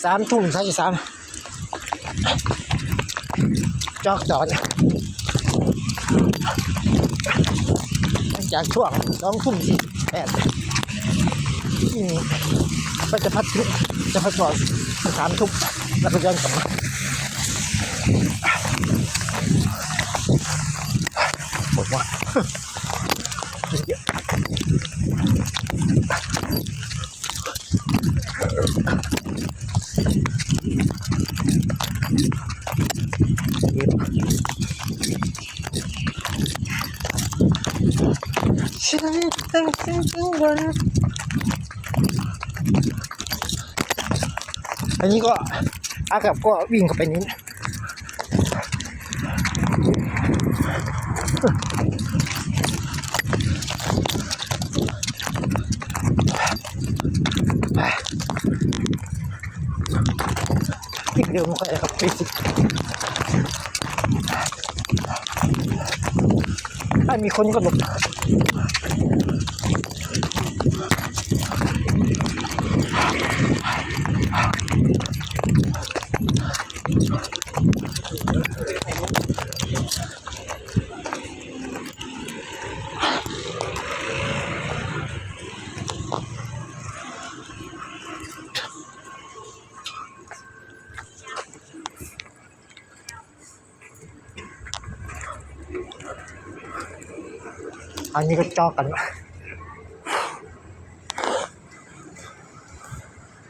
3:33จอกจอดจากช่วง2:48นี่ก็จะพักก่อน3 ทุ่มแล้วก็ย้อนกลับมาหมดว่าเยอะฉันต้องวันอันนี้ก็อากับก็วิ่งเข้าไปนี้วิ่งเร็วมากเลยครับไปสิถ้ามีคนก็หลบอันนี้ก็จอกัน